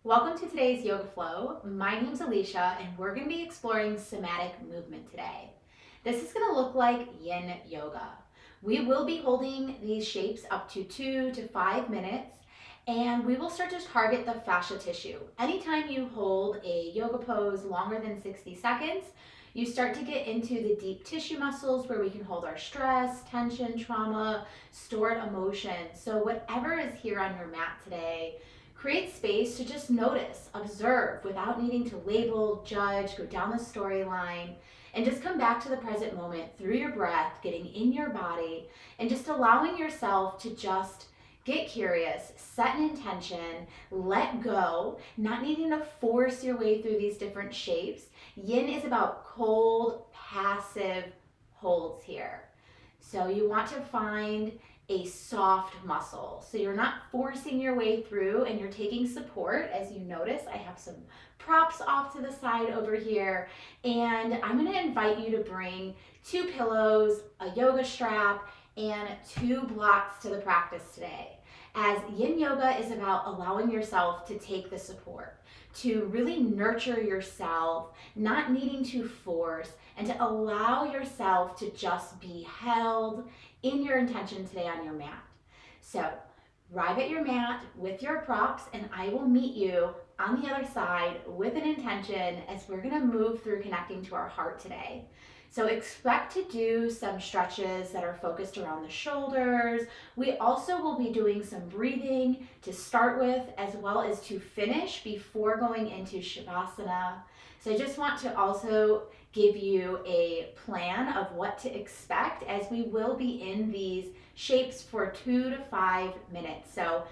Welcome to today's Yoga Flow. My name's Alicia and we're going to be exploring somatic movement today. This is going to look like Yin Yoga. We will be holding these shapes up to 2 to 5 minutes and we will start to target the fascia tissue. Anytime you hold a yoga pose longer than 60 seconds, you start to get into the deep tissue muscles where we can hold our stress, tension, trauma, stored emotion. So whatever is here on your mat today, create space to just notice, observe without needing to label, judge, go down the storyline, and just come back to the present moment through your breath, getting in your body, and just allowing yourself to just get curious, set an intention, let go, not needing to force your way through these different shapes. Yin is about cold, passive holds here. So you want to find a soft muscle. So you're not forcing your way through and you're taking support. As you notice, I have some props off to the side over here. And I'm going to invite you to bring 2 pillows, a yoga strap, and 2 blocks to the practice today. As Yin Yoga is about allowing yourself to take the support, to really nurture yourself, not needing to force, and to allow yourself to just be held in your intention today on your mat. So arrive at your mat with your props and I will meet you on the other side with an intention as we're going to move through connecting to our heart today. So expect to do some stretches that are focused around the shoulders. We also will be doing some breathing to start with as well as to finish before going into Shavasana. So I just want to also give you a plan of what to expect as we will be in these shapes for 2 to 5 minutes. So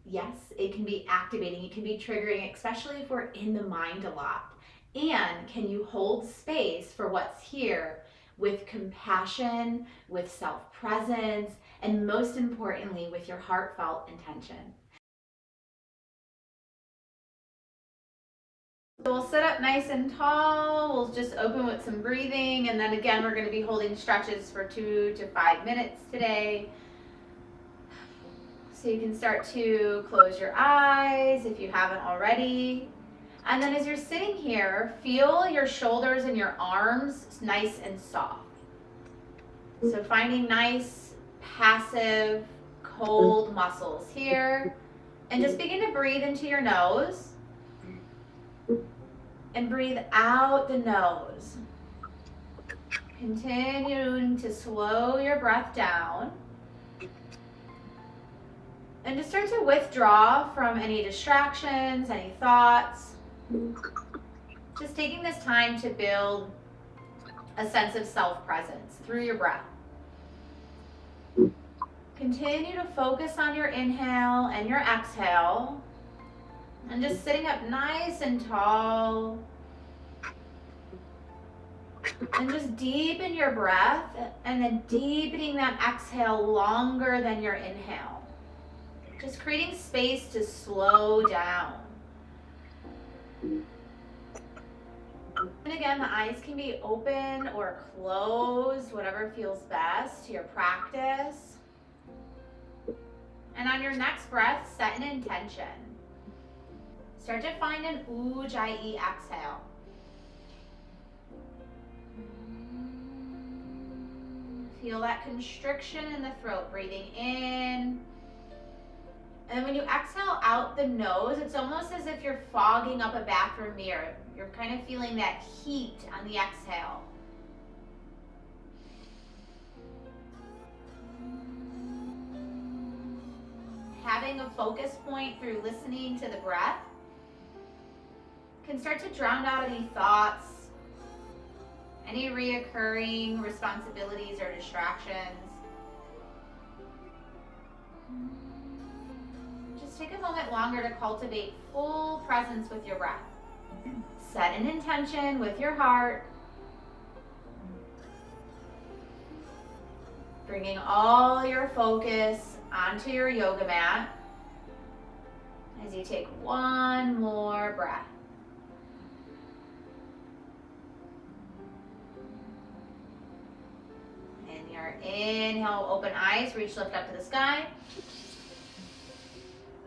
yes, it can be activating, it can be triggering, especially if we're in the mind a lot. And can you hold space for what's here with compassion, with self-presence, and most importantly, with your heartfelt intention? So we'll sit up nice and tall. We'll just open with some breathing. And then again, we're going to be holding stretches for 2 to 5 minutes today. So you can start to close your eyes if you haven't already. And then as you're sitting here, feel your shoulders and your arms nice and soft. So finding nice, passive, cold muscles here. And just begin to breathe into your nose. And breathe out the nose. Continuing to slow your breath down. And just start to withdraw from any distractions, any thoughts. Just taking this time to build a sense of self-presence through your breath. Continue to focus on your inhale and your exhale. And just sitting up nice and tall. And just deepen your breath and then deepening that exhale longer than your inhale. Just creating space to slow down. And again, the eyes can be open or closed, whatever feels best to your practice. And on your next breath, set an intention. Start to find an Ujjayi exhale. Feel that constriction in the throat, breathing in. And when you exhale out the nose, it's almost as if you're fogging up a bathroom mirror. You're kind of feeling that heat on the exhale. Having a focus point through listening to the breath can start to drown out any thoughts, any reoccurring responsibilities or distractions. Just take a moment longer to cultivate full presence with your breath. Set an intention with your heart. Bringing all your focus onto your yoga mat as you take one more breath. And your inhale, open eyes, reach, lift up to the sky.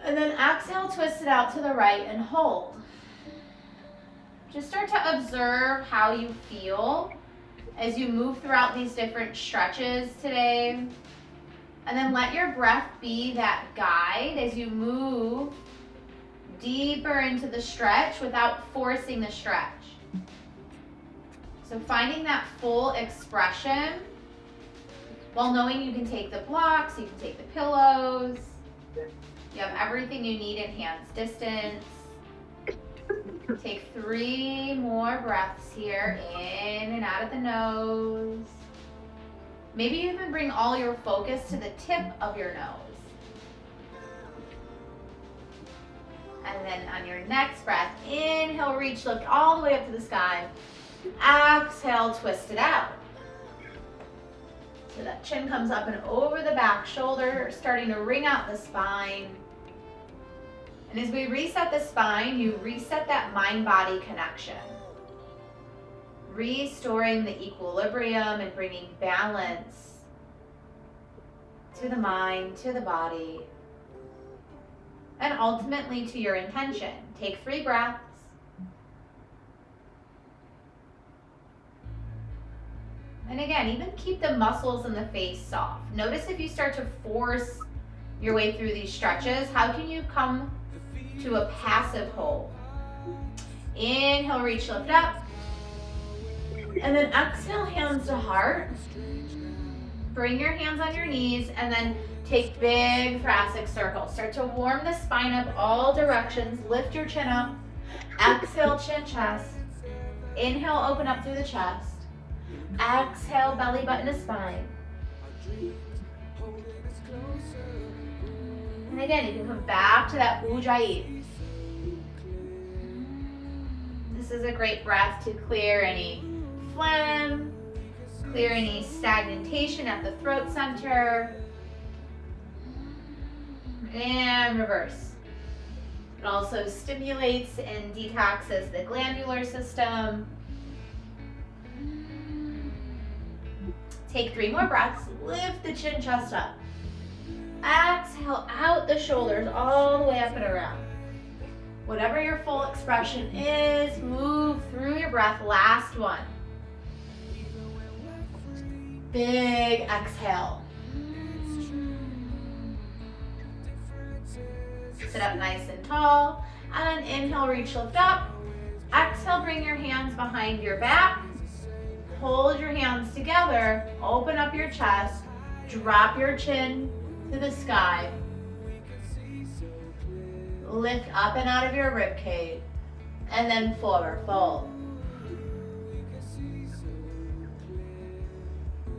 And then exhale, twist it out to the right and hold. Just start to observe how you feel as you move throughout these different stretches today. And then let your breath be that guide as you move deeper into the stretch without forcing the stretch. So finding that full expression while knowing you can take the blocks, you can take the pillows. You have everything you need in hands distance. Take 3 more breaths here, in and out of the nose. Maybe you even bring all your focus to the tip of your nose. And then on your next breath, inhale, reach, lift all the way up to the sky. Exhale, twist it out. So that chin comes up and over the back shoulder, starting to wring out the spine. And as we reset the spine, you reset that mind-body connection. Restoring the equilibrium and bringing balance to the mind, to the body, and ultimately to your intention. Take 3 breaths. And again, even keep the muscles in the face soft. Notice if you start to force your way through these stretches, how can you come to a passive hold? Inhale, reach, lift up. And then exhale, hands to heart. Bring your hands on your knees and then take big thoracic circles. Start to warm the spine up all directions. Lift your chin up. Exhale, chin, chest. Inhale, open up through the chest. Exhale, belly button to spine. And again, you can come back to that Ujjayi. This is a great breath to clear any phlegm, clear any stagnation at the throat center. And reverse. It also stimulates and detoxes the glandular system. Take 3 more breaths. Lift the chin, chest up. Exhale out the shoulders all the way up and around. Whatever your full expression is, move through your breath. Last one. Big exhale. Sit up nice and tall. And then inhale, reach, lift up. Exhale, bring your hands behind your back. Hold your hands together. Open up your chest. Drop your chin to the sky. Lift up and out of your rib cage. And then forward fold.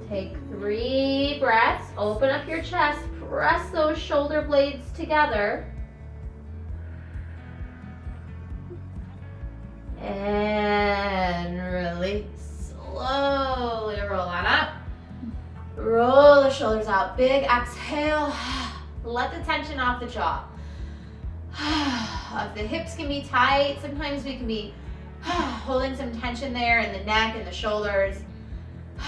Take 3 breaths. Open up your chest. Press those shoulder blades together. And release. Slowly roll on up. Roll the shoulders out. Big exhale. Let the tension off the jaw. If the hips can be tight, sometimes we can be holding some tension there in the neck and the shoulders.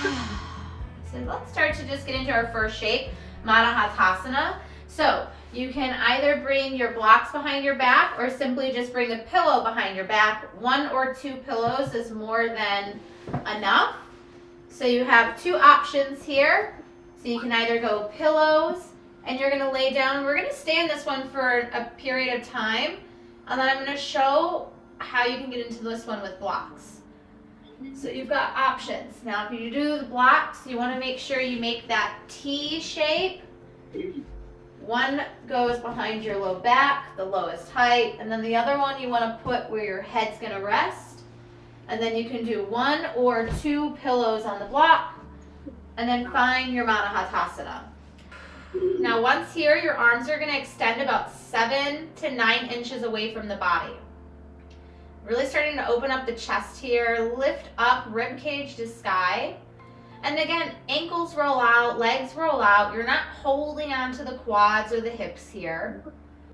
So let's start to just get into our first shape, Manahatasana. So you can either bring your blocks behind your back or simply just bring a pillow behind your back. 1 or 2 pillows is more than enough. So you have 2 options here. So you can either go pillows and you're gonna lay down. We're gonna stay in this one for a period of time. And then I'm gonna show how you can get into this one with blocks. So you've got options. Now if you do the blocks, you wanna make sure you make that T shape. 1 goes behind your low back, the lowest height, and then the other one you wanna put where your head's gonna rest. And then you can do 1 or 2 pillows on the block, and then find your Manahatasana. Now once here, your arms are gonna extend about 7 to 9 inches away from the body. Really starting to open up the chest here, lift up rib cage to sky. And again, ankles roll out, legs roll out. You're not holding onto the quads or the hips here.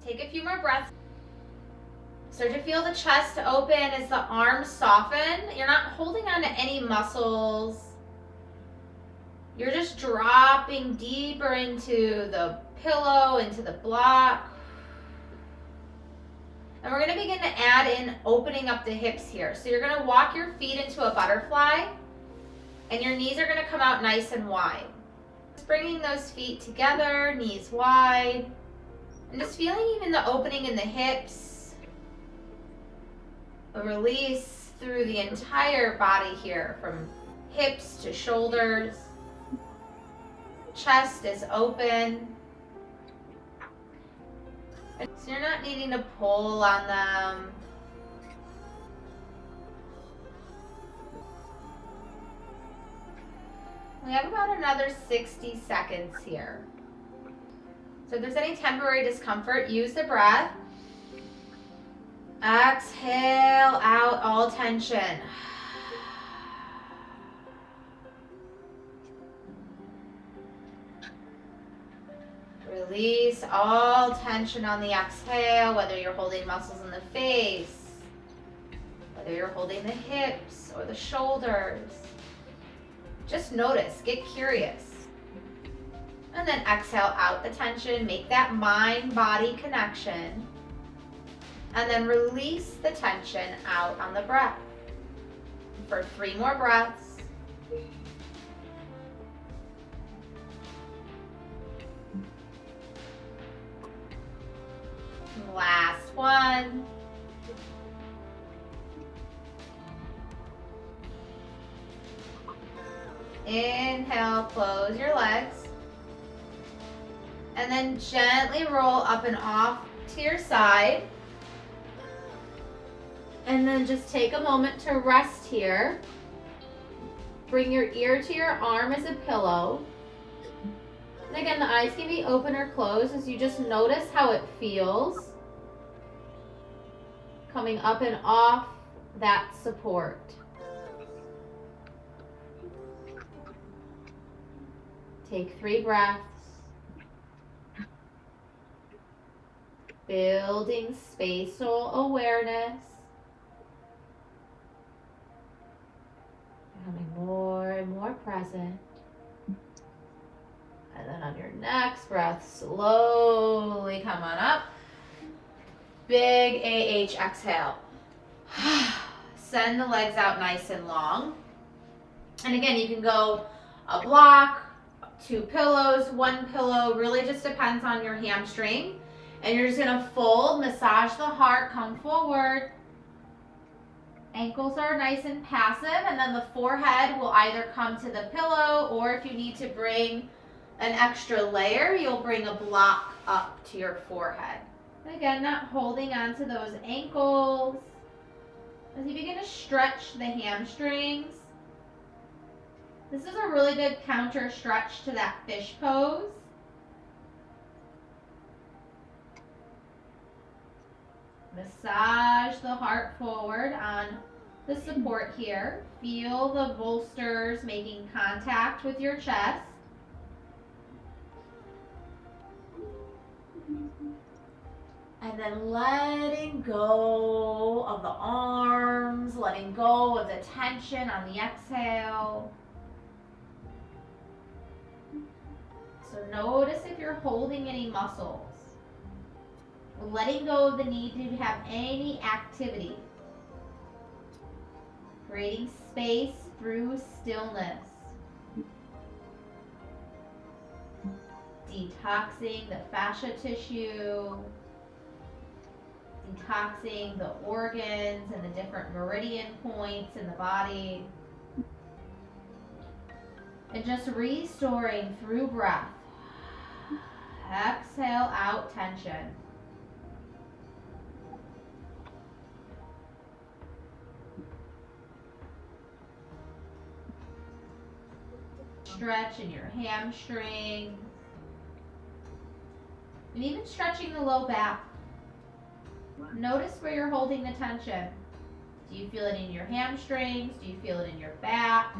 Take a few more breaths. Start to feel the chest open as the arms soften. You're not holding on to any muscles. You're just dropping deeper into the pillow, into the block. And we're going to begin to add in opening up the hips here. So you're going to walk your feet into a butterfly, and your knees are going to come out nice and wide. Just bringing those feet together, knees wide, and just feeling even the opening in the hips. A release through the entire body here, from hips to shoulders. Chest is open. So you're not needing to pull on them. We have about another 60 seconds here. So if there's any temporary discomfort, use the breath. Exhale out all tension. Release all tension on the exhale, whether you're holding muscles in the face, whether you're holding the hips or the shoulders. Just notice, get curious. And then exhale out the tension, make that mind-body connection. And then release the tension out on the breath. For 3 more breaths. Last one. Inhale, close your legs. And then gently roll up and off to your side. And then just take a moment to rest here. Bring your ear to your arm as a pillow. And again, the eyes can be open or closed as you just notice how it feels. Coming up and off that support. Take 3 breaths. Building spatial awareness. Becoming more and more present. And then on your next breath, slowly come on up. Big AH exhale. Send the legs out nice and long. And again, you can go a block, 2 pillows, 1 pillow, really just depends on your hamstring. And you're just gonna fold, massage the heart, come forward. Ankles are nice and passive, and then the forehead will either come to the pillow, or if you need to bring an extra layer, you'll bring a block up to your forehead. And again, not holding on to those ankles. As you begin to stretch the hamstrings, this is a really good counter stretch to that fish pose. Massage the heart forward on the support here. Feel the bolsters making contact with your chest. And then letting go of the arms, letting go of the tension on the exhale. So notice if you're holding any muscles. Letting go of the need to have any activity. Creating space through stillness. Detoxing the fascia tissue. Detoxing the organs and the different meridian points in the body. And just restoring through breath. Exhale out tension. Stretch in your hamstring. And even stretching the low back. Notice where you're holding the tension. Do you feel it in your hamstrings? Do you feel it in your back?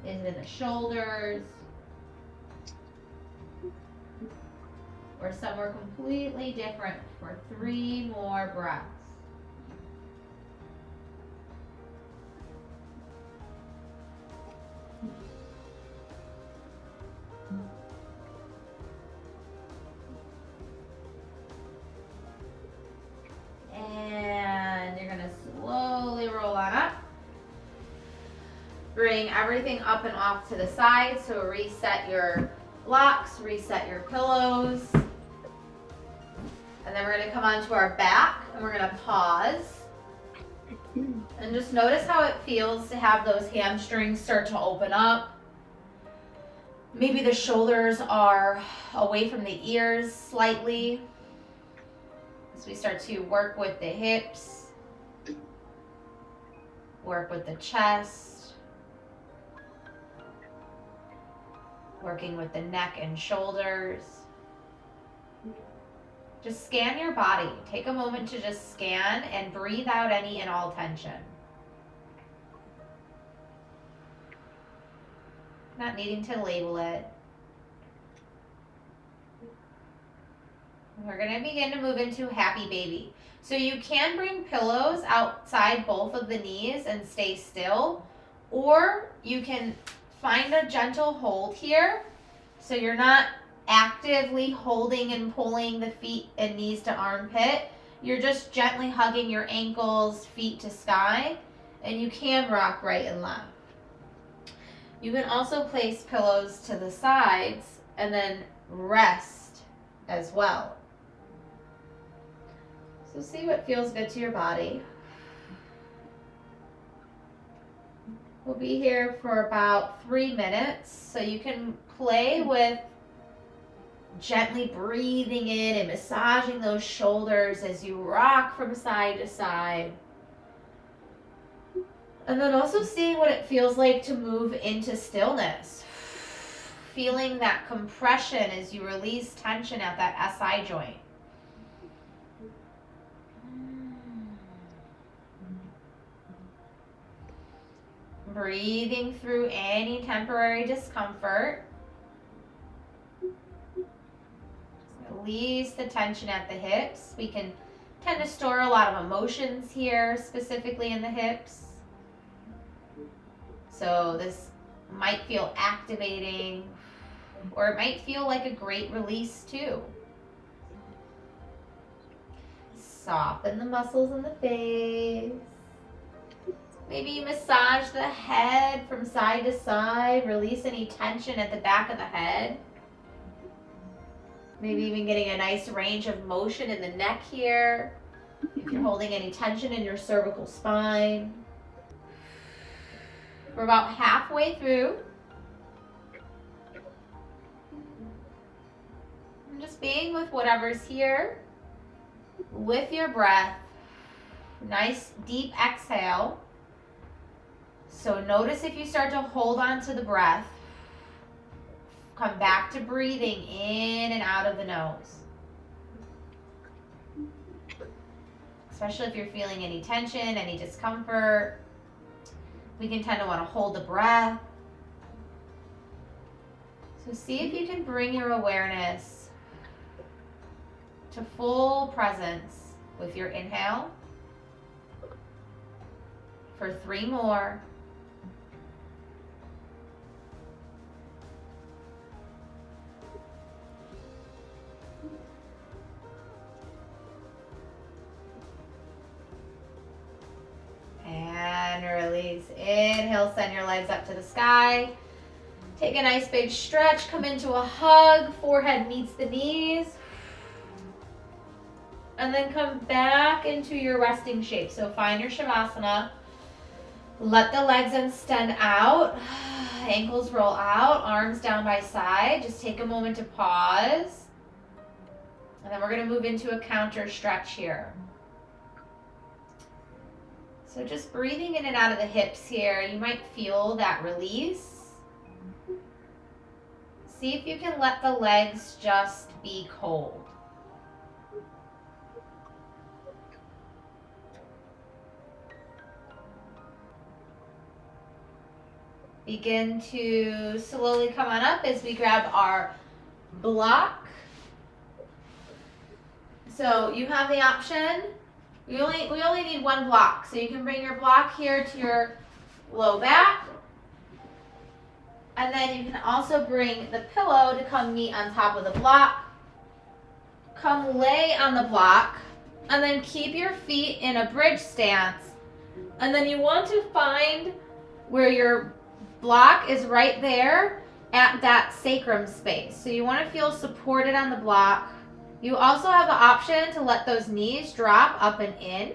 Is it in the shoulders? Or somewhere completely different for 3 more breaths. Bring everything up and off to the side. So reset your blocks, reset your pillows. And then we're gonna come onto our back and we're gonna pause. And just notice how it feels to have those hamstrings start to open up. Maybe the shoulders are away from the ears slightly. As we start to work with the hips, work with the chest, working with the neck and shoulders. Just scan your body. Take a moment to just scan and breathe out any and all tension. Not needing to label it. We're going to begin to move into happy baby. So you can bring pillows outside both of the knees and stay still, or you can find a gentle hold here so you're not actively holding and pulling the feet and knees to armpit. You're just gently hugging your ankles, feet to sky, and you can rock right and left. You can also place pillows to the sides and then rest as well. So see what feels good to your body. We'll be here for about 3 minutes, so you can play with gently breathing in and massaging those shoulders as you rock from side to side. And then also seeing what it feels like to move into stillness. Feeling that compression as you release tension at that SI joint. Breathing through any temporary discomfort. Release the tension at the hips. We can tend to store a lot of emotions here, specifically in the hips. So this might feel activating, or it might feel like a great release too. Soften the muscles in the face. Maybe you massage the head from side to side. Release any tension at the back of the head. Maybe even getting a nice range of motion in the neck here. If you're holding any tension in your cervical spine. We're about halfway through. And just being with whatever's here. With your breath. Nice deep exhale. So notice if you start to hold on to the breath. Come back to breathing in and out of the nose. Especially if you're feeling any tension, any discomfort. We can tend to want to hold the breath. So see if you can bring your awareness to full presence with your inhale. For 3 more. And release. Inhale, send your legs up to the sky. Take a nice big stretch. Come into a hug. Forehead meets the knees. And then come back into your resting shape. So find your Shavasana. Let the legs extend out. Ankles roll out. Arms down by side. Just take a moment to pause. And then we're going to move into a counter stretch here. So just breathing in and out of the hips here, you might feel that release. See if you can let the legs just be cold. Begin to slowly come on up as we grab our block. So you have the option. We only need 1 block. So you can bring your block here to your low back. And then you can also bring the pillow to come meet on top of the block. Come lay on the block. And then keep your feet in a bridge stance. And then you want to find where your block is right there at that sacrum space. So you want to feel supported on the block. You also have the option to let those knees drop up and in,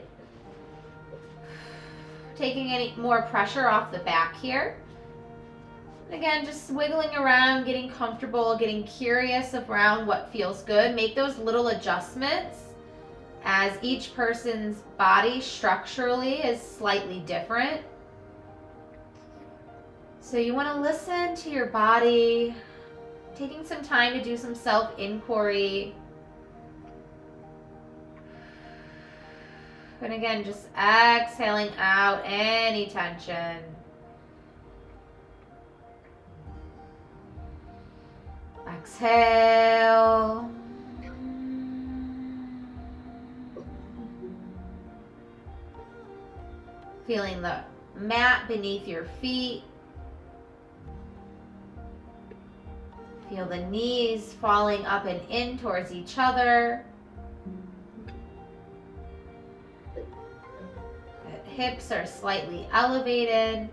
taking any more pressure off the back here. Again, just wiggling around, getting comfortable, getting curious around what feels good. Make those little adjustments as each person's body structurally is slightly different. So you want to listen to your body, taking some time to do some self-inquiry. And again, just exhaling out any tension. Exhale. Feeling the mat beneath your feet. Feel the knees falling up and in towards each other. The hips are slightly elevated.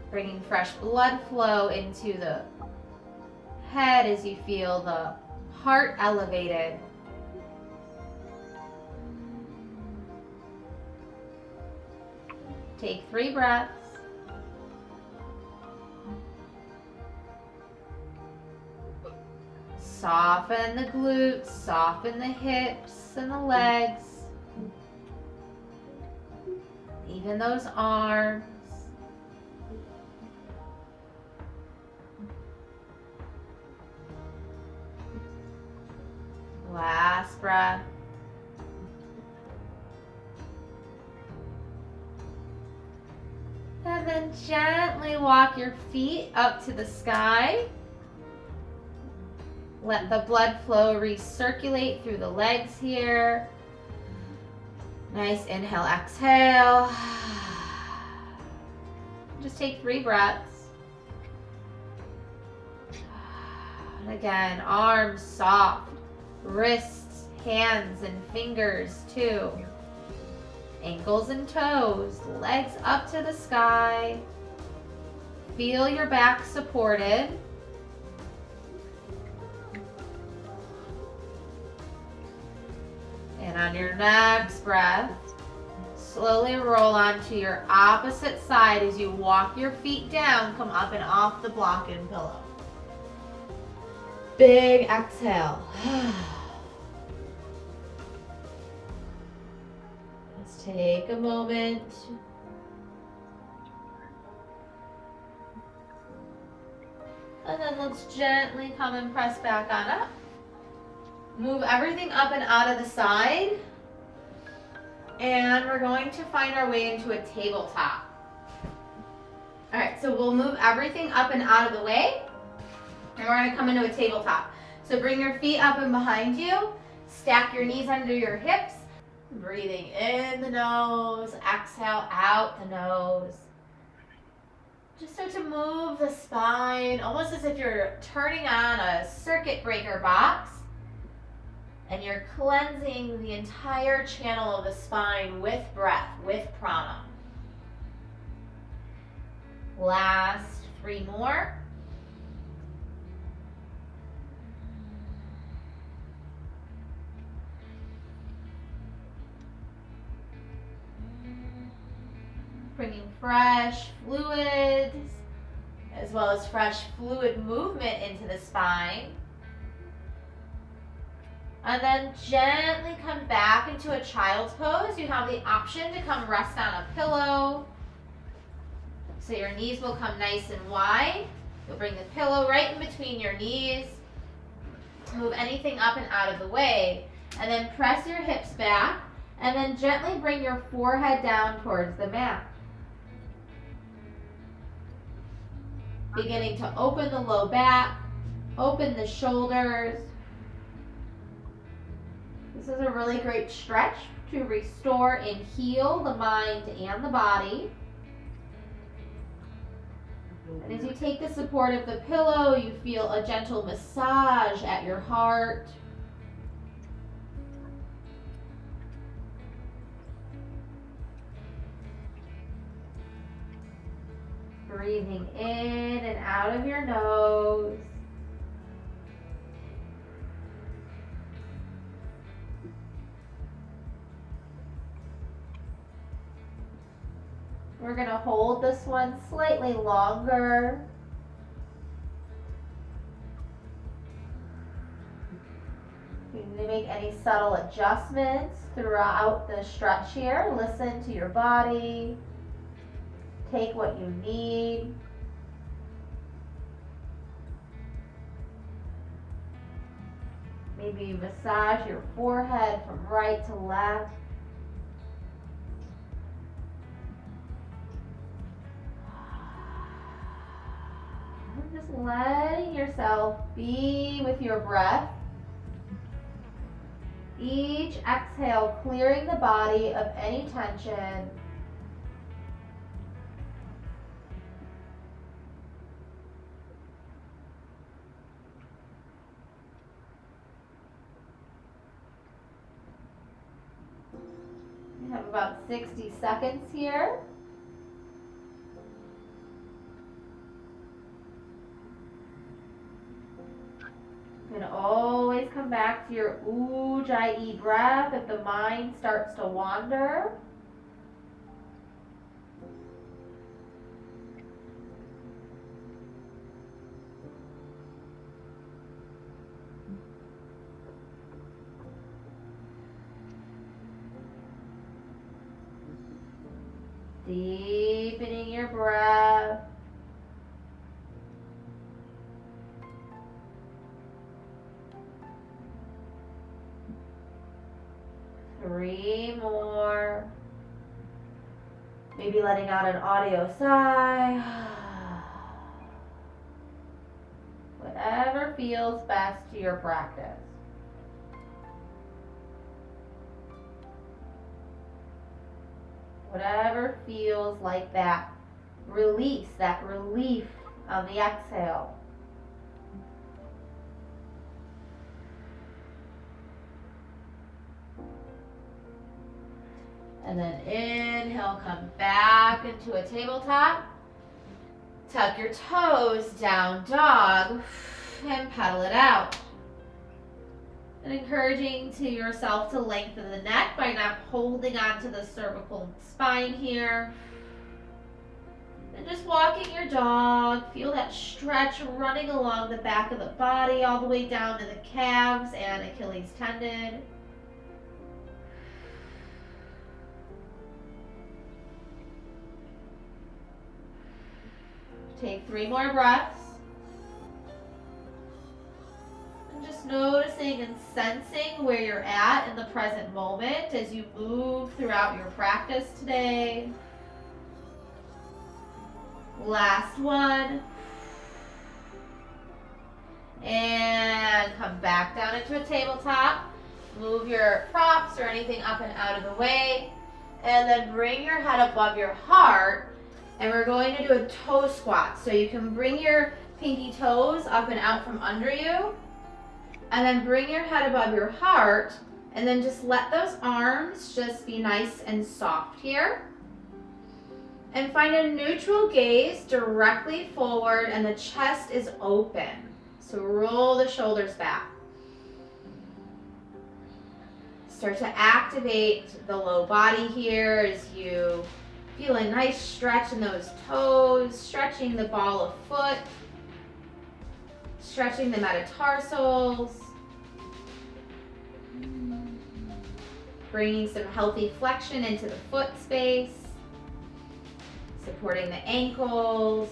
Bringing fresh blood flow into the head as you feel the heart elevated. Take 3 breaths. Soften the glutes, soften the hips and the legs. Even those arms. Last breath. And then gently walk your feet up to the sky. Let the blood flow recirculate through the legs here. Nice inhale, exhale. Just take 3 breaths. And again, arms soft, wrists, hands, and fingers too. Ankles and toes, legs up to the sky. Feel your back supported. And on your next breath, slowly roll onto your opposite side as you walk your feet down, come up and off the block and pillow. Big exhale. Let's take a moment. And then let's gently come and press back on up. Move everything up and out of the side. And we're going to find our way into a tabletop. All right, so we'll move everything up and out of the way. And we're going to come into a tabletop. So bring your feet up and behind you. Stack your knees under your hips. Breathing in the nose. Exhale out the nose. Just start to move the spine, almost as if you're turning on a circuit breaker box. And you're cleansing the entire channel of the spine with breath, with prana. Last 3 more. Bringing fresh fluids, as well as fresh fluid movement into the spine. And then gently come back into a child's pose. You have the option to come rest on a pillow. So your knees will come nice and wide. You'll bring the pillow right in between your knees. Move anything up and out of the way. And then press your hips back. And then gently bring your forehead down towards the mat. Beginning to open the low back. Open the shoulders. This is a really great stretch to restore and heal the mind and the body. And as you take the support of the pillow, you feel a gentle massage at your heart. Breathing in and out of your nose. We're going to hold this one slightly longer. You need to make any subtle adjustments throughout the stretch here. Listen to your body. Take what you need. Maybe massage your forehead from right to left. Just letting yourself be with your breath. Each exhale, clearing the body of any tension. We have about 60 seconds here. You can always come back to your Ujjayi breath if the mind starts to wander. Deepening your breath. Three more. Maybe letting out an audio sigh. Whatever feels best to your practice. Whatever feels like that release, that relief on the exhale. And then inhale, come back into a tabletop. Tuck your toes, down dog, and pedal it out. And encouraging to yourself to lengthen the neck by not holding onto the cervical spine here. And just walking your dog, feel that stretch running along the back of the body all the way down to the calves and Achilles tendon. Take 3 more breaths. And just noticing and sensing where you're at in the present moment as you move throughout your practice today. Last one. And come back down into a tabletop. Move your props or anything up and out of the way. And then bring your head above your heart. And we're going to do a toe squat. So you can bring your pinky toes up and out from under you. And then bring your head above your heart. And then just let those arms just be nice and soft here. And find a neutral gaze directly forward and the chest is open. So roll the shoulders back. Start to activate the low body here as you feel a nice stretch in those toes, stretching the ball of foot, stretching the metatarsals, bringing some healthy flexion into the foot space, supporting the ankles.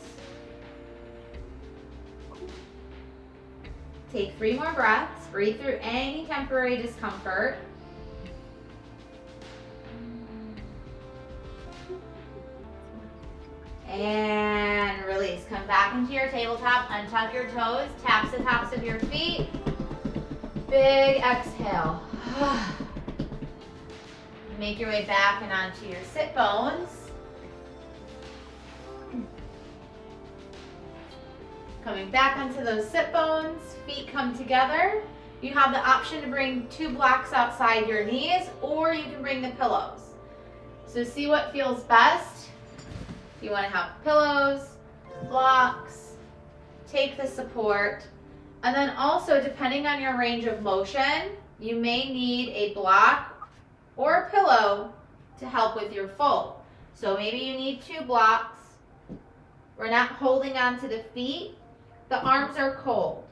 Take 3 more breaths, breathe through any temporary discomfort. And release. Come back into your tabletop, untuck your toes, tap the tops of your feet. Big exhale. Make your way back and onto your sit bones. Coming back onto those sit bones, feet come together. You have the option to bring 2 blocks outside your knees, or you can bring the pillows. So see what feels best. You want to have pillows, blocks, take the support. And then also, depending on your range of motion, you may need a block or a pillow to help with your fold. So maybe you need 2 blocks. We're not holding on to the feet. The arms are cold.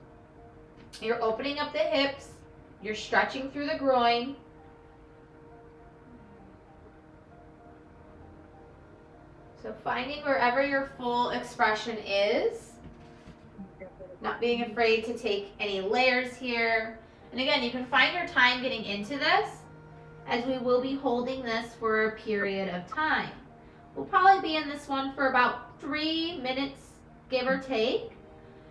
You're opening up the hips. You're stretching through the groin. So finding wherever your full expression is. Not being afraid to take any layers here. And again, you can find your time getting into this, as we will be holding this for a period of time. We'll probably be in this one for about 3 minutes, give or take.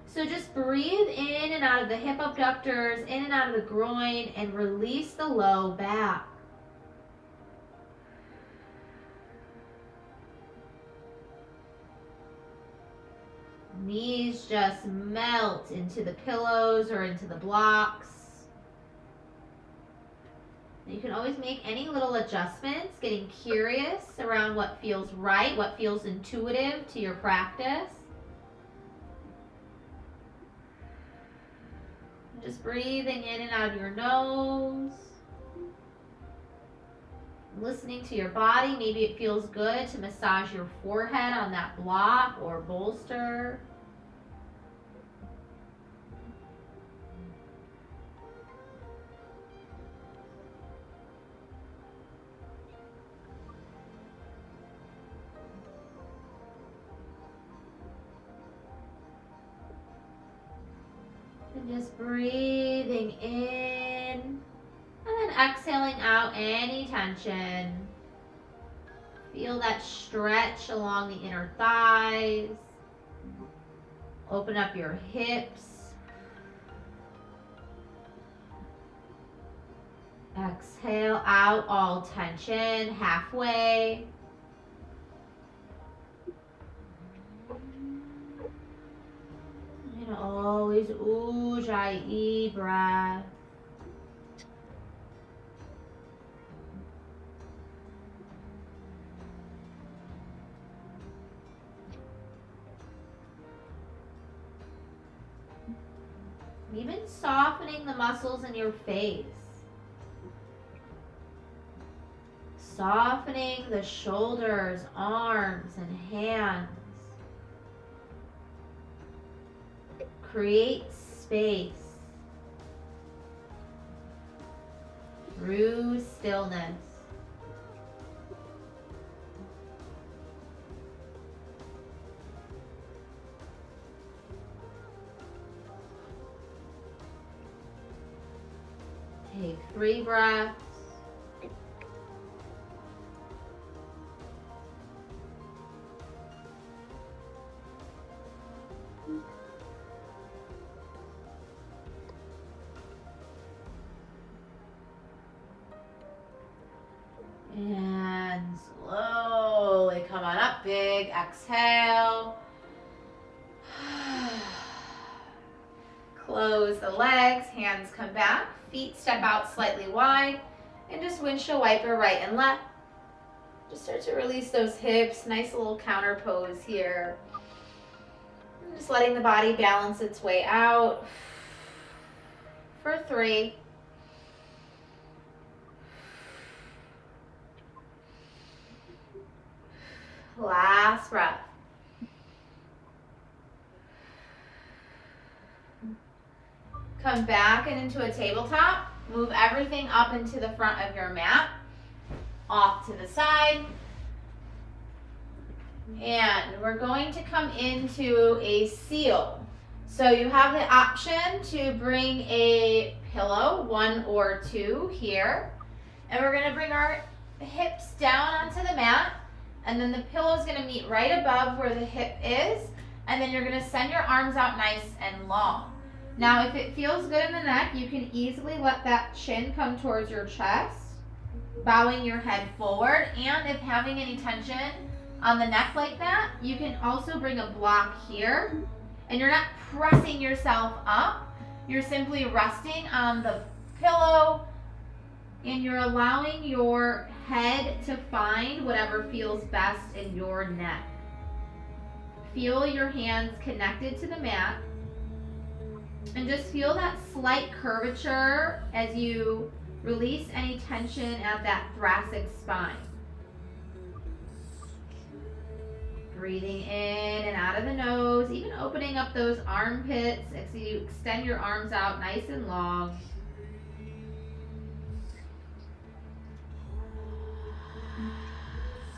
So just breathe in and out of the hip abductors, in and out of the groin, and release the low back. Knees just melt into the pillows or into the blocks. You can always make any little adjustments, getting curious around what feels right, what feels intuitive to your practice. Just breathing in and out of your nose. Listening to your body. Maybe it feels good to massage your forehead on that block or bolster. And just breathing in and then exhaling out any tension. Feel that stretch along the inner thighs. Open up your hips. Exhale out all tension halfway. And always ujjayi breath. Even softening the muscles in your face. Softening the shoulders, arms, and hands. Create space through stillness. Take 3 breaths. And slowly come on up, big exhale. Close the legs, hands come back, feet step out slightly wide, and just windshield wiper right and left. Just start to release those hips, nice little counter pose here. And just letting the body balance its way out for 3. Last breath. Come back and into a tabletop. Move everything up into the front of your mat. Off to the side. And we're going to come into a seal. So you have the option to bring a pillow, 1 or 2 here. And we're going to bring our hips down onto the mat. And then the pillow is going to meet right above where the hip is. And then you're going to send your arms out nice and long. Now, if it feels good in the neck, you can easily let that chin come towards your chest, bowing your head forward. And if having any tension on the neck like that, you can also bring a block here. And you're not pressing yourself up. You're simply resting on the pillow, and you're allowing your head to find whatever feels best in your neck. feel your hands connected to the mat. And just feel that slight curvature as you release any tension at that thoracic spine. Breathing in and out of the nose, even opening up those armpits as you extend your arms out nice and long.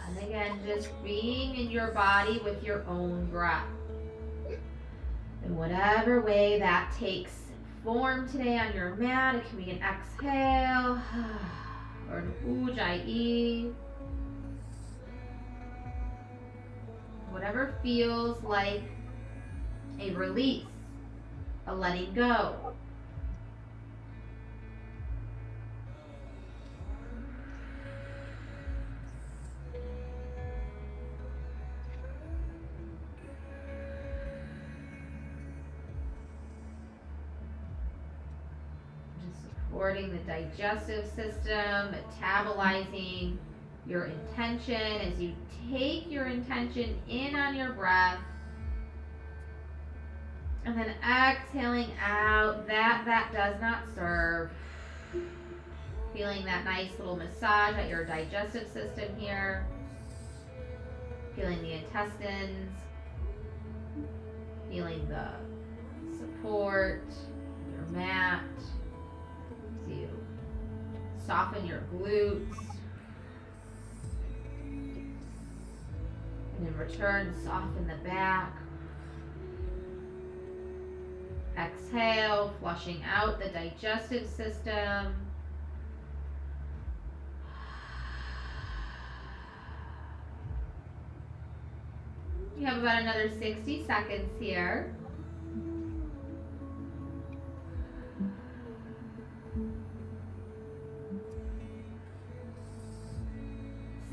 And again, just being in your body with your own breath. In whatever way that takes form today on your mat, it can be an exhale or an ujjayi. Whatever feels like a release, a letting go. Supporting the digestive system, metabolizing your intention as you take your intention in on your breath and then exhaling out that does not serve. Feeling that nice little massage at your digestive system here. Feeling the intestines. Feeling the support, your mat. You soften your glutes, and in return soften the back. Exhale, flushing out the digestive system. We have about another 60 seconds here.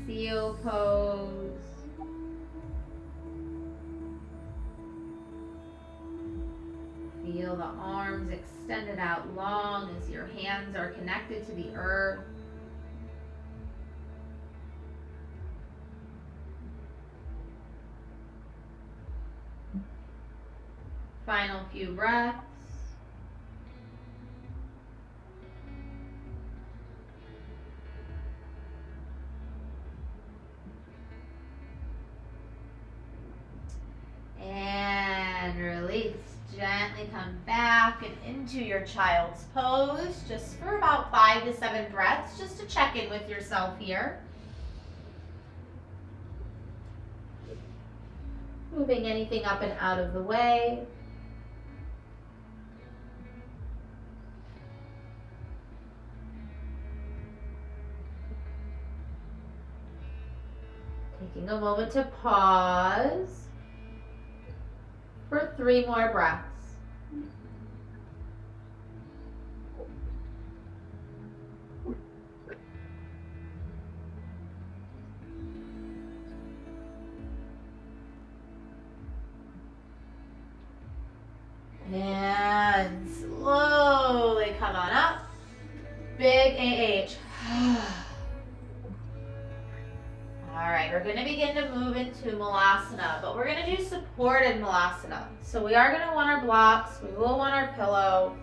Seal pose. Feel the arms extended out long as your hands are connected to the earth. Final few breaths. And release. Gently come back and into your child's pose just for about 5 to 7 breaths, just to check in with yourself here. Moving anything up and out of the way. Taking a moment to pause for 3 more breaths. And slowly come on up. Big AH. All right, we're going to begin to move into Malasana, but we're going to do supported Malasana. So we are going to want our blocks. We will want our pillow.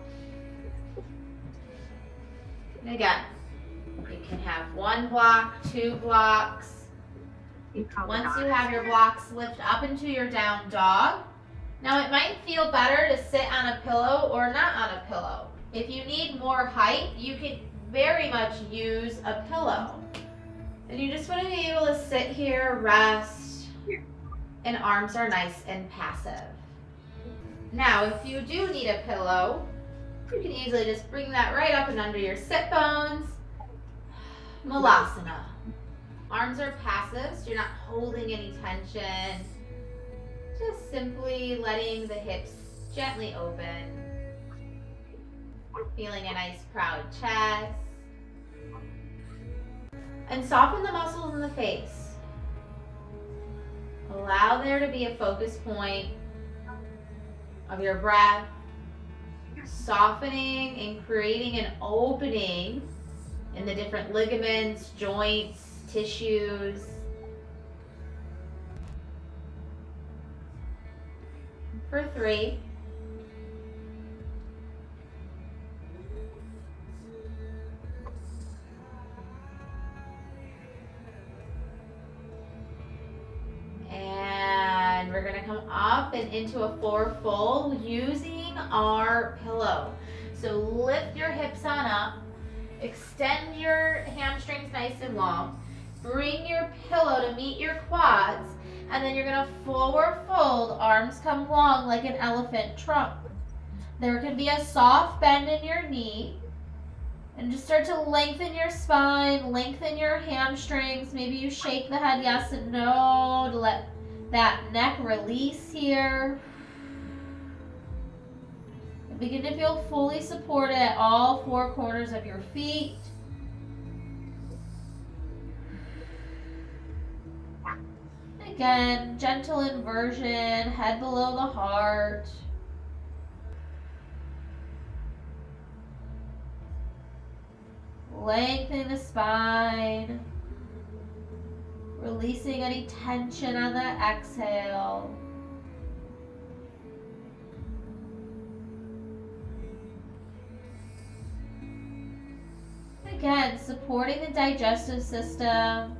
And again, you can have 1 block, 2 blocks. Once you have your blocks, lift up into your down dog. Now it might feel better to sit on a pillow or not on a pillow. If you need more height, you can very much use a pillow. And you just want to be able to sit here, rest, and arms are nice and passive. Now, if you do need a pillow, you can easily just bring that right up and under your sit bones. Malasana. Arms are passive, so you're not holding any tension. Just simply letting the hips gently open. Feeling a nice proud chest. And soften the muscles in the face. Allow there to be a focus point of your breath, softening and creating an opening in the different ligaments, joints, tissues. for 3. And we're gonna come up and into a 4 fold using our pillow. So lift your hips on up, extend your hamstrings nice and long, bring your pillow to meet your quads, and then you're gonna forward fold, arms come long like an elephant trunk. There can be a soft bend in your knee, and just start to lengthen your spine, lengthen your hamstrings. Maybe you shake the head yes and no to let that neck release here. And begin to feel fully supported at all 4 corners of your feet. Again, gentle inversion, head below the heart. Lengthening the spine. Releasing any tension on the exhale. Again, supporting the digestive system.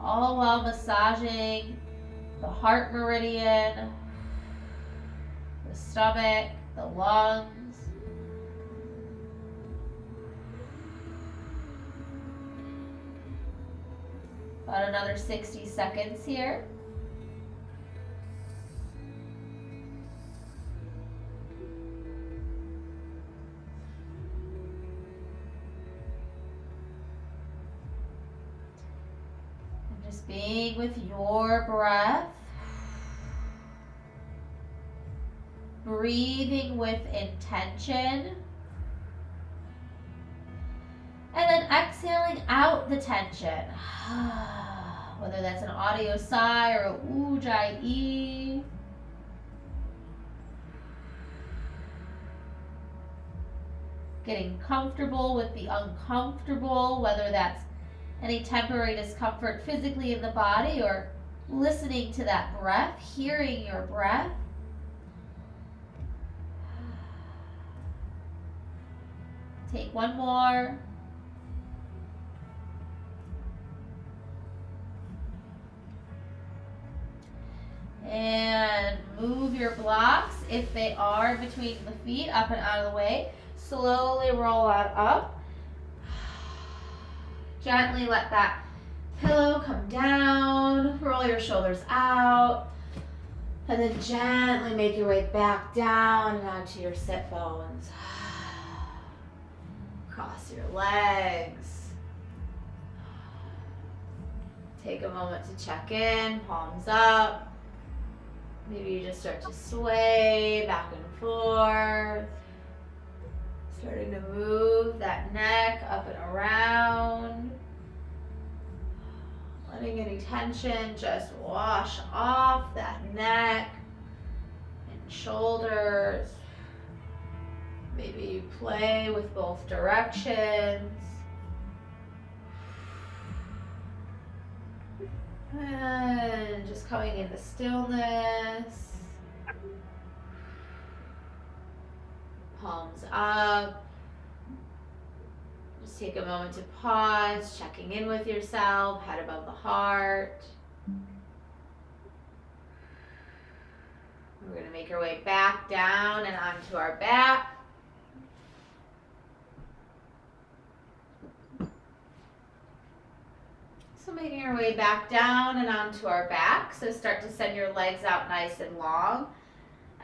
All while massaging the heart meridian, the stomach, the lungs. About another 60 seconds here. And just being with your breath. Breathing with intention. And then exhaling out the tension. Whether that's an audio sigh or a ujjayi. Getting comfortable with the uncomfortable, whether that's any temporary discomfort physically in the body or listening to that breath, hearing your breath. Take one more. And move your blocks, if they are between the feet, up and out of the way. Slowly roll out up. Gently let that pillow come down. Roll your shoulders out. And then gently make your way back down and onto your sit bones. Cross your legs. Take a moment to check in, palms up. Maybe you just start to sway back and forth. Starting to move that neck up and around. Letting any tension just wash off that neck and shoulders. Maybe you play with both directions. And just coming into stillness. Palms up. Just take a moment to pause, checking in with yourself, head above the heart. We're going to make our way back down and onto our back. So making our way back down and onto our back. So start to send your legs out nice and long.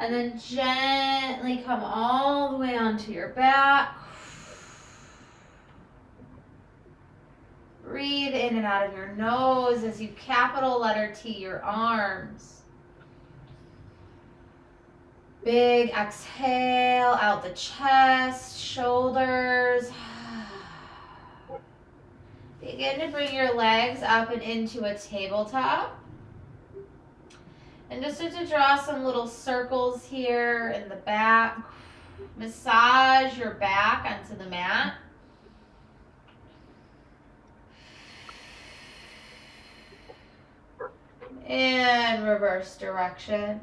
And then gently come all the way onto your back. Breathe in and out of your nose as you capital letter T your arms. Big exhale out the chest, shoulders. Begin to bring your legs up and into a tabletop. And just start to draw some little circles here in the back. Massage your back onto the mat. And reverse direction.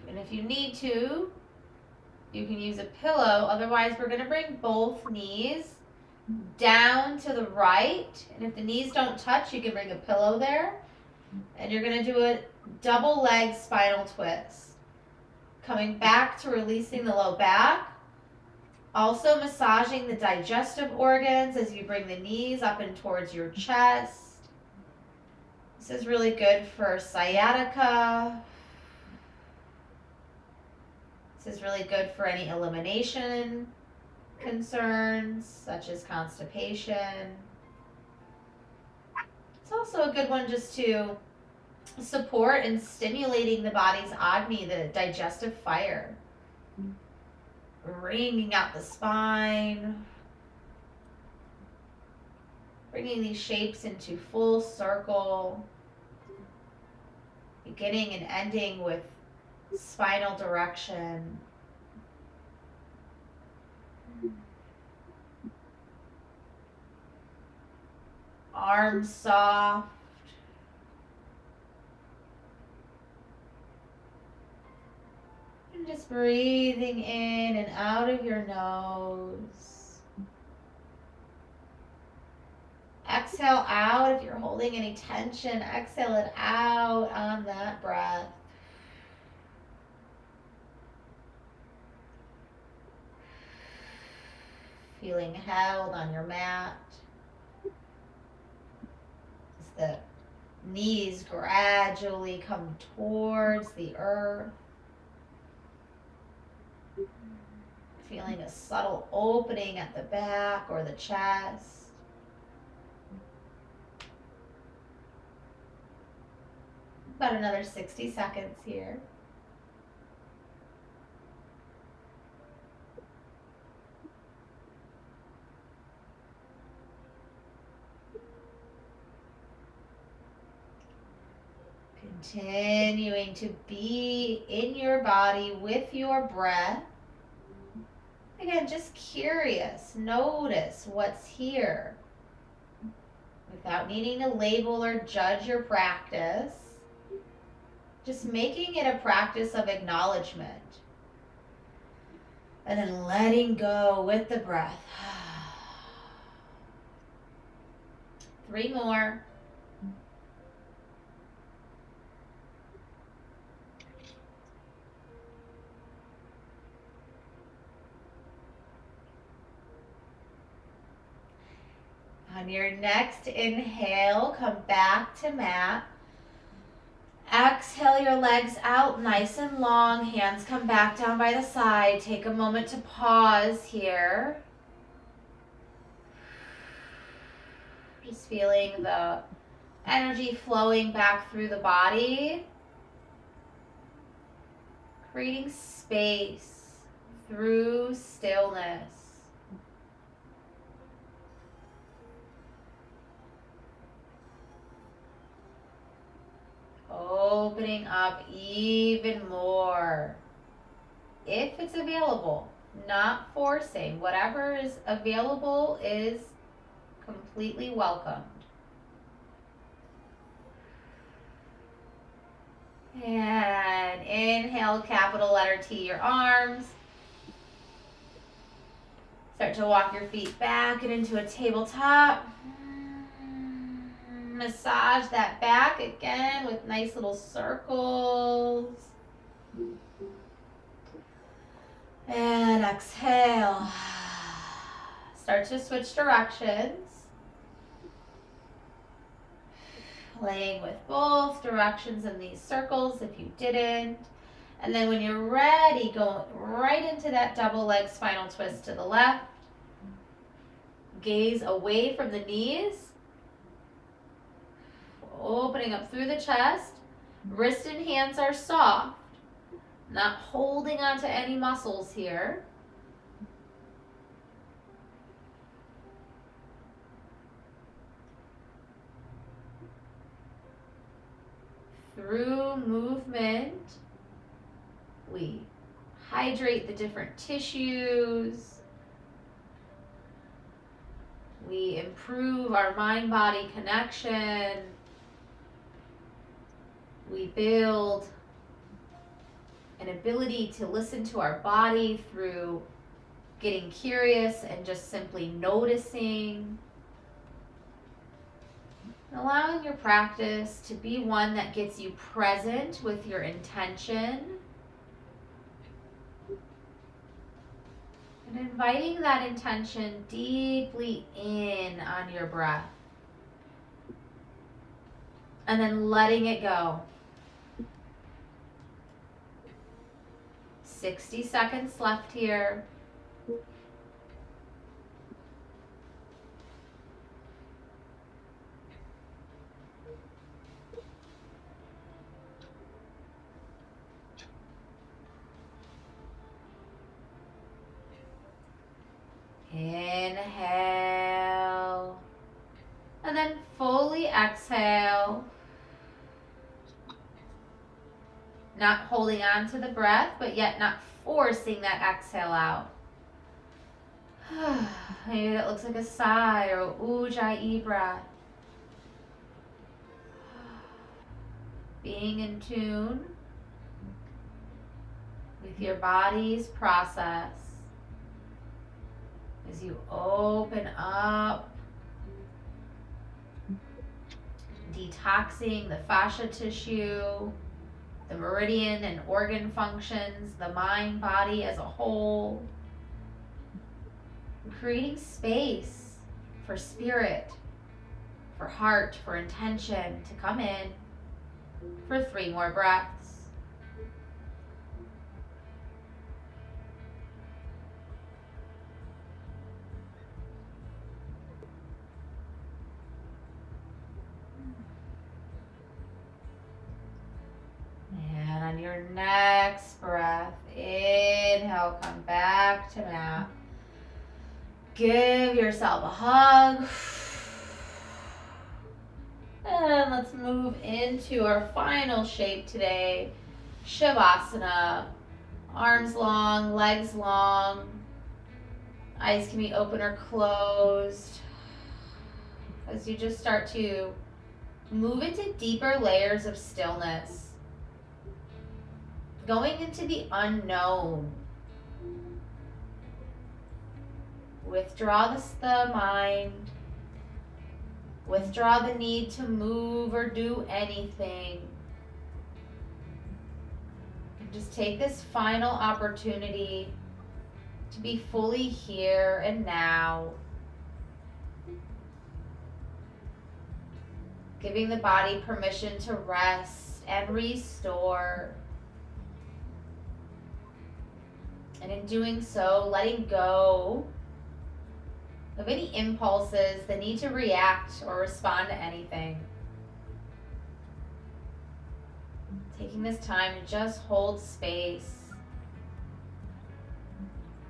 And if you need to, you can use a pillow. Otherwise, we're going to bring both knees down to the right. And if the knees don't touch, you can bring a pillow there. And you're going to do a double leg spinal twist. Coming back to releasing the low back. Also massaging the digestive organs as you bring the knees up and towards your chest. This is really good for sciatica. This is really good for any elimination concerns, such as constipation. It's also a good one just to support and stimulating the body's Agni, the digestive fire. Wringing out the spine. Bringing these shapes into full circle. Beginning and ending with spinal direction. Arms soft. And just breathing in and out of your nose. Exhale out if you're holding any tension. Exhale it out on that breath. Feeling held on your mat. As the knees gradually come towards the earth. Feeling a subtle opening at the back or the chest. About another 60 seconds here. Continuing to be in your body with your breath. Again, just curious. Notice what's here. Without needing to label or judge your practice. Just making it a practice of acknowledgement. And then letting go with the breath. 3 more. On your next inhale, come back to mat. Exhale your legs out nice and long. Hands come back down by the side. Take a moment to pause here. Just feeling the energy flowing back through the body. Creating space through stillness. Opening up even more, if it's available, not forcing. Whatever is available is completely welcomed. And inhale, capital letter T, your arms. Start to walk your feet back and into a tabletop. Massage that back again with nice little circles. And exhale. Start to switch directions. Playing with both directions in these circles if you didn't. And then when you're ready, go right into that double leg spinal twist to the left. Gaze away from the knees. Opening up through the chest. Wrist and hands are soft. Not holding on to any muscles here. Through movement, we hydrate the different tissues. We improve our mind-body connection. We build an ability to listen to our body through getting curious and just simply noticing. Allowing your practice to be one that gets you present with your intention. And inviting that intention deeply in on your breath. And then letting it go. 60 seconds left here. Inhale. And then fully exhale. Not holding on to the breath, but yet not forcing that exhale out. Maybe that looks like a sigh or a ujjayi breath. Being in tune with your body's process as you open up, detoxing the fascia tissue, the meridian and organ functions, the mind, body as a whole, and creating space for spirit, for heart, for intention to come in for 3 more breaths. And on your next breath, inhale, come back to mat. Give yourself a hug. And let's move into our final shape today, Shavasana. Arms long, legs long. Eyes can be open or closed. As you just start to move into deeper layers of stillness. Going into the unknown. Withdraw the mind. Withdraw the need to move or do anything. And just take this final opportunity to be fully here and now. Giving the body permission to rest and restore. And in doing so, letting go of any impulses, the need to react or respond to anything. Taking this time to just hold space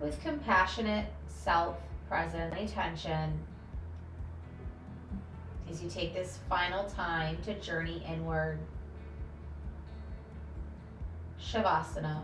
with compassionate self-present attention as you take this final time to journey inward. Shavasana.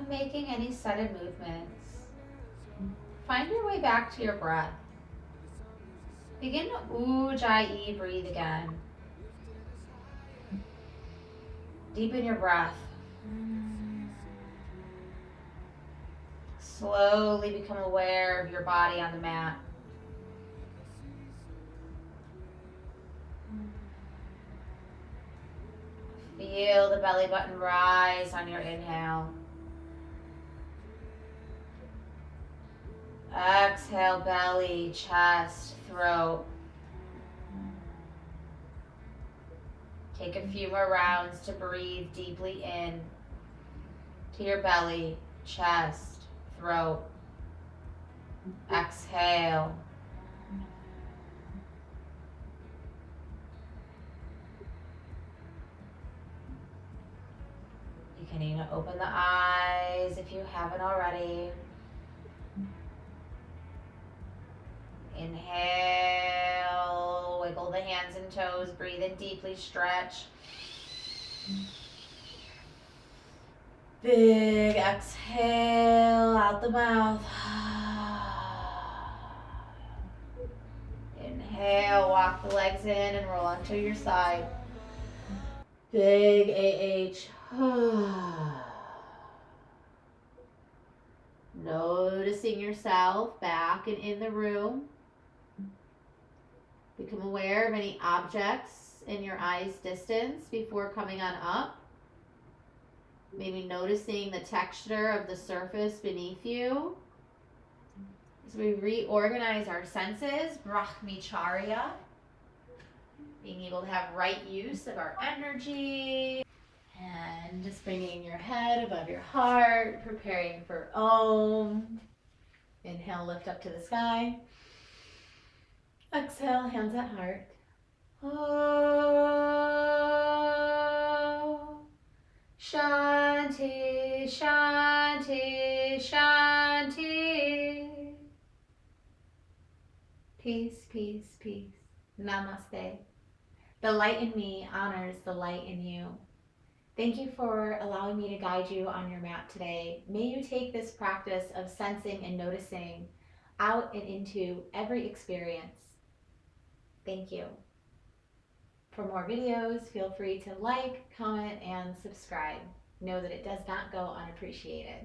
making any sudden movements. Find your way back to your breath. Begin to Ujjayi breathe again. Deepen your breath. Slowly become aware of your body on the mat. Feel the belly button rise on your inhale. Exhale, belly, chest, throat. Take a few more rounds to breathe deeply in to your belly, chest, throat. Exhale. You can even open the eyes if you haven't already. Inhale, wiggle the hands and toes, breathe in deeply, stretch. Big exhale out the mouth. Inhale, walk the legs in and roll onto your side. Big AH. Noticing yourself back and in the room. Become aware of any objects in your eyes distance before coming on up. Maybe noticing the texture of the surface beneath you. As we reorganize our senses, Brahmacharya, being able to have right use of our energy. And just bringing your head above your heart, preparing for Om. Inhale, lift up to the sky. Exhale, hands at heart. Om. Shanti, Shanti, Shanti. Peace, peace, peace. Namaste. The light in me honors the light in you. Thank you for allowing me to guide you on your mat today. May you take this practice of sensing and noticing out and into every experience. Thank you. For more videos, feel free to like, comment, and subscribe. Know that it does not go unappreciated.